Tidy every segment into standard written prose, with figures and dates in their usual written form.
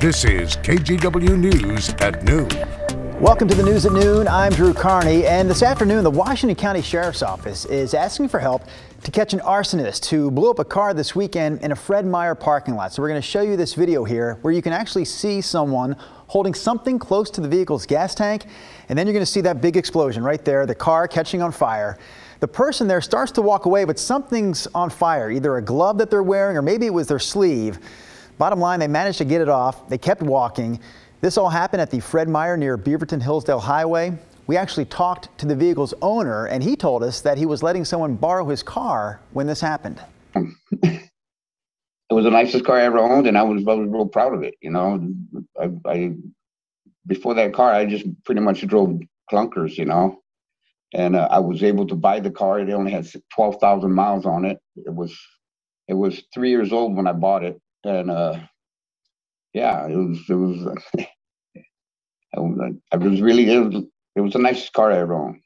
This is KGW News at noon. Welcome to the News at Noon. I'm Drew Carney, and this afternoon the Washington County Sheriff's Office is asking for help to catch an arsonist who blew up a car this weekend in a Fred Meyer parking lot. So we're going to show you this video here where you can actually see someone holding something close to the vehicle's gas tank, and then you're going to see that big explosion right there, the car catching on fire. The person there starts to walk away, but something's on fire, either a glove that they're wearing or maybe it was their sleeve. Bottom line, they managed to get it off. They kept walking. This all happened at the Fred Meyer near Beaverton-Hillsdale Highway. We actually talked to the vehicle's owner, and he told us that he was letting someone borrow his car when this happened. It was the nicest car I ever owned, and I was real proud of it. You know, before that car, I just pretty much drove clunkers, you know, and I was able to buy the car. It only had 12,000 miles on it. It was 3 years old when I bought it, and yeah, it was the nicest car I ever owned.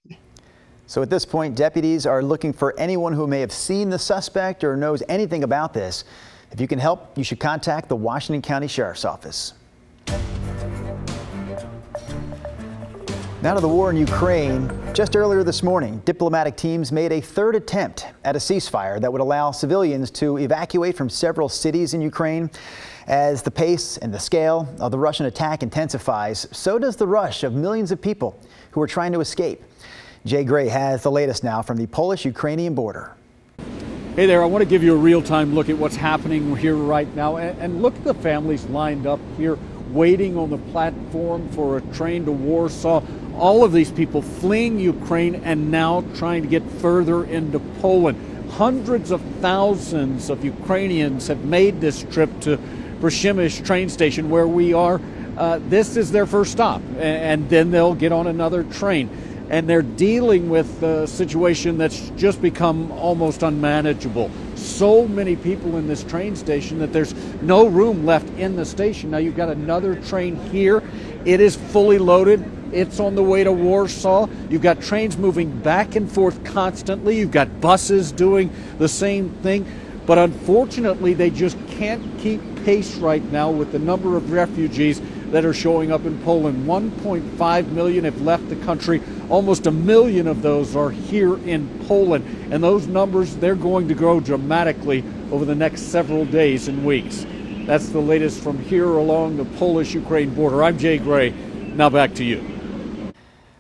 So at this point, deputies are looking for anyone who may have seen the suspect or knows anything about this. If you can help, you should contact the Washington County Sheriff's Office. Now to the war in Ukraine. Just earlier this morning, diplomatic teams made a third attempt at a ceasefire that would allow civilians to evacuate from several cities in Ukraine. As the pace and the scale of the Russian attack intensifies, so does the rush of millions of people who are trying to escape. Jay Gray has the latest now from the Polish-Ukrainian border. Hey there, I want to give you a real-time look at what's happening here right now. And look at the families lined up here waiting on the platform for a train to Warsaw. All of these people fleeing Ukraine and now trying to get further into Poland. Hundreds of thousands of Ukrainians have made this trip to Przemyśl train station where we are. This is their first stop, and then they'll get on another train. And they're dealing with a situation that's just become almost unmanageable. So many people in this train station that there's no room left in the station. Now you've got another train here. It is fully loaded. It's on the way to Warsaw. You've got trains moving back and forth constantly. You've got buses doing the same thing. But unfortunately, they just can't keep pace right now with the number of refugees that are showing up in Poland. 1.5 million have left the country. Almost 1 million of those are here in Poland. And those numbers, they're going to grow dramatically over the next several days and weeks. That's the latest from here along the Polish-Ukraine border. I'm Jay Gray. Now back to you.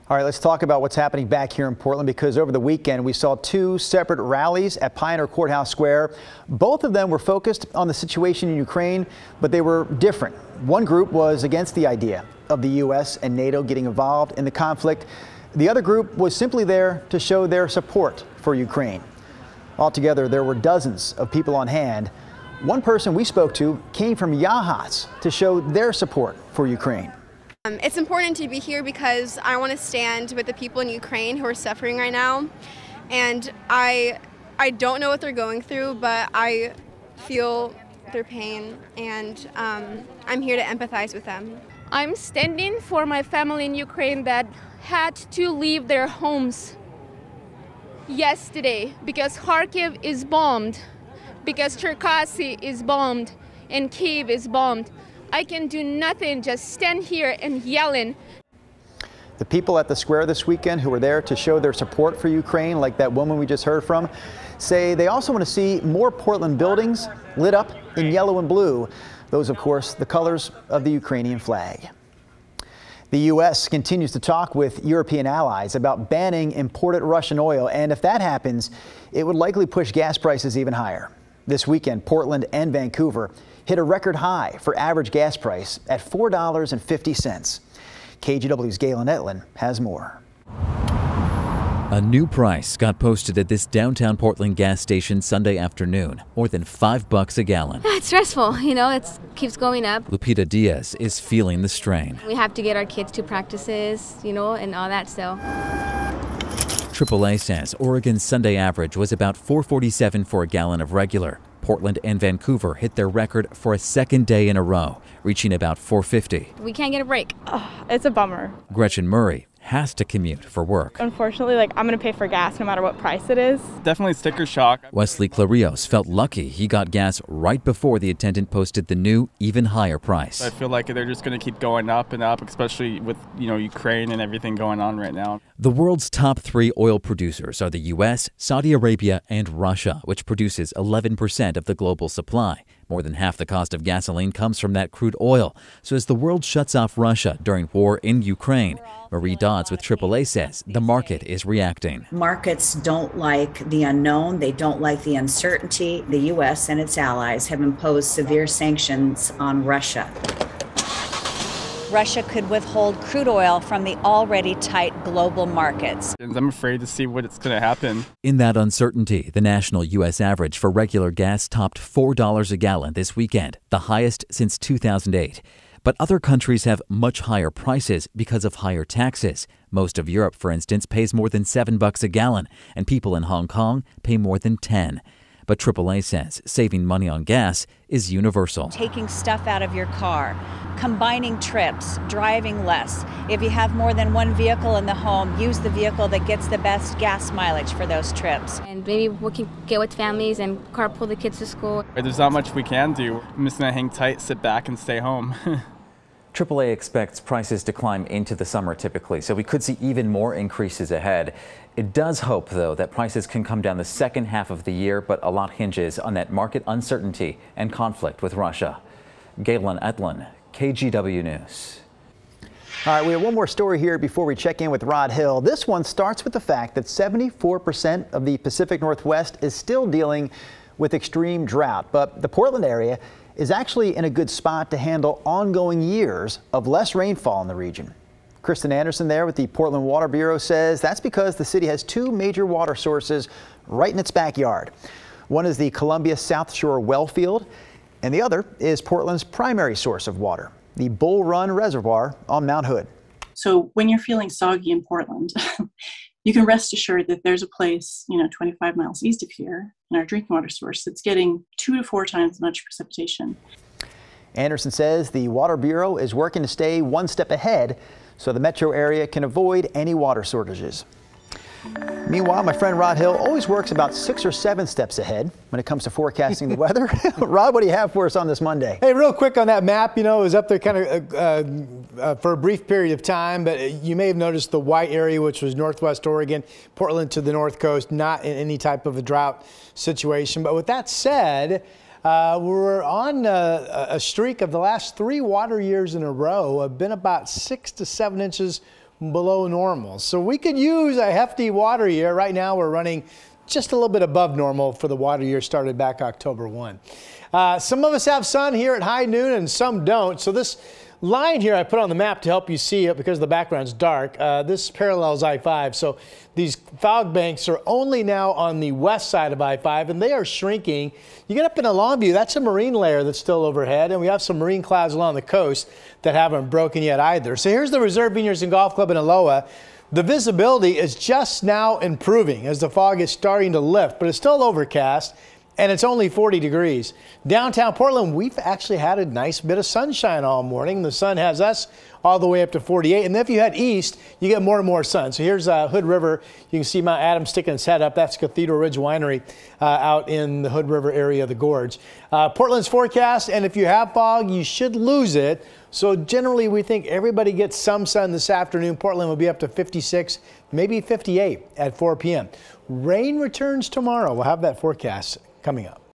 All right, let's talk about what's happening back here in Portland, because over the weekend we saw two separate rallies at Pioneer Courthouse Square. Both of them were focused on the situation in Ukraine, but they were different. One group was against the idea of the U.S. and NATO getting involved in the conflict. The other group was simply there to show their support for Ukraine. Altogether, there were dozens of people on hand. One person we spoke to came from Yahats to show their support for Ukraine. It's important to be here because I want to stand with the people in Ukraine who are suffering right now. And I don't know what they're going through, but I feel their pain, and I'm here to empathize with them. I'm standing for my family in Ukraine that had to leave their homes yesterday because Kharkiv is bombed, because Cherkasy is bombed, and Kyiv is bombed. I can do nothing, just stand here and yelling. The people at the square this weekend who were there to show their support for Ukraine, like that woman we just heard from, say they also want to see more Portland buildings lit up in yellow and blue. Those, of course, the colors of the Ukrainian flag. The U.S. continues to talk with European allies about banning imported Russian oil, and if that happens, it would likely push gas prices even higher. This weekend, Portland and Vancouver hit a record high for average gas price at $4.50. KGW's Galen Etlin has more. A new price got posted at this downtown Portland gas station Sunday afternoon, more than $5 a gallon. It's stressful, you know, it keeps going up. Lupita Diaz is feeling the strain. We have to get our kids to practices, you know, and all that, so. AAA says Oregon's Sunday average was about $4.47 for a gallon of regular. Portland and Vancouver hit their record for a second day in a row, reaching about $4.50. We can't get a break. It's a bummer. Gretchen Murray has to commute for work. Unfortunately, I'm going to pay for gas no matter what price it is. Definitely sticker shock. Wesley Clarios felt lucky he got gas right before the attendant posted the new, even higher price. I feel like they're just going to keep going up and up, especially with, Ukraine and everything going on right now. The world's top 3 oil producers are the U.S., Saudi Arabia, and Russia, which produces 11% of the global supply. More than half the cost of gasoline comes from that crude oil. So as the world shuts off Russia during war in Ukraine, Marie Dodds with AAA says the market is reacting. Markets don't like the unknown. They don't like the uncertainty. The U.S. and its allies have imposed severe sanctions on Russia. Russia could withhold crude oil from the already tight global markets. I'm afraid to see what's going to happen. In that uncertainty, the national U.S. average for regular gas topped $4 a gallon this weekend, the highest since 2008. But other countries have much higher prices because of higher taxes. Most of Europe, for instance, pays more than $7 a gallon, and people in Hong Kong pay more than 10. But AAA says saving money on gas is universal. Taking stuff out of your car, combining trips, driving less. If you have more than one vehicle in the home, use the vehicle that gets the best gas mileage for those trips. And maybe we can get with families and carpool the kids to school. There's not much we can do. I'm just going to hang tight, sit back, and stay home. AAA expects prices to climb into the summer typically, so we could see even more increases ahead. It does hope, though, that prices can come down the second half of the year, but a lot hinges on that market uncertainty and conflict with Russia. Galen Etlin, KGW News. All right, we have one more story here before we check in with Rod Hill. This one starts with the fact that 74% of the Pacific Northwest is still dealing with extreme drought, but the Portland area is actually in a good spot to handle ongoing years of less rainfall in the region. Kristen Anderson there with the Portland Water Bureau says that's because the city has 2 major water sources right in its backyard. One is the Columbia South Shore well field, and the other is Portland's primary source of water, the Bull Run Reservoir on Mount Hood. So when you're feeling soggy in Portland, you can rest assured that there's a place, 25 miles east of here in our drinking water source that's getting 2 to 4 times as much precipitation. Anderson says the Water Bureau is working to stay one step ahead so the metro area can avoid any water shortages. Meanwhile, my friend Rod Hill always works about 6 or 7 steps ahead when it comes to forecasting the weather. Rod, what do you have for us on this Monday? Hey, real quick on that map, it was up there kind of for a brief period of time, but you may have noticed the white area, which was northwest Oregon, Portland to the north coast, not in any type of a drought situation. But with that said, we're on a streak of the last 3 water years in a row have been about 6 to 7 inches below normal. So we could use a hefty water year. Right now we're running just a little bit above normal for the water year started back October 1. Some of us have sun here at high noon and some don't. So this line here I put on the map to help you see it because the background's dark. This parallels I-5. So these fog banks are only now on the west side of I-5 and they are shrinking. You get up in Longview, that's a marine layer that's still overhead, and we have some marine clouds along the coast that haven't broken yet either. So here's the Reserve Vineyards and Golf Club in Aloha. The visibility is just now improving as the fog is starting to lift, but it's still overcast. And it's only 40 degrees. Downtown Portland, we've actually had a nice bit of sunshine all morning. The sun has us all the way up to 48. And then if you head east, you get more and more sun. So here's Hood River. You can see Mount Adams sticking its head up. That's Cathedral Ridge Winery out in the Hood River area of the gorge. Portland's forecast, and if you have fog, you should lose it. So generally, we think everybody gets some sun this afternoon. Portland will be up to 56, maybe 58 at 4 p.m. Rain returns tomorrow. We'll have that forecast coming up.